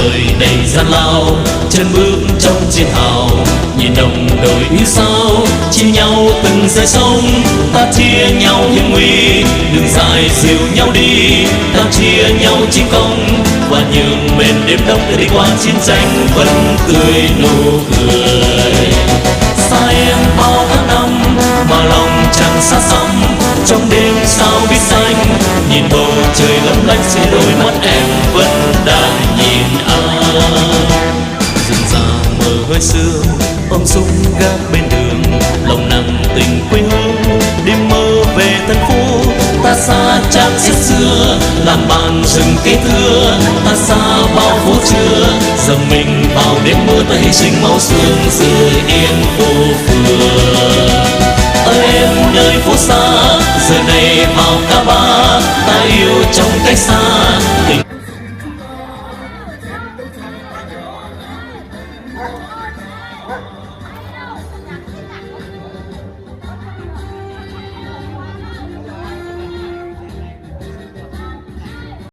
đời đầy gian lao, chân bước trong chiến hào, nhìn đồng đội như sao chia nhau từng giây sống. Ta chia nhau hiểm nguy, đường dài dìu nhau đi, ta chia nhau chiến công và nhường bền đêm đông để đi qua chiến tranh vẫn tươi nụ cười. Xa em bao tháng năm mà lòng chẳng xa xăm, trong đêm sao biết xanh nhìn bầu trời lấp lánh dưới đôi mắt em vẫn đang nhìn anh. Rừng già mờ hơi sương ôm súng gác bên đường, lòng nặng tình quê hương đêm mơ về thành phố. Ta xa chát xiết xưa làm bạn rừng cây thưa, ta xa bao phố trưa dầm mình vào đêm mưa. Ta hy sinh máu xương dưới yên phố phường. Ở em nơi phố xa giờ này vào ca ba, ta yêu trong cách xa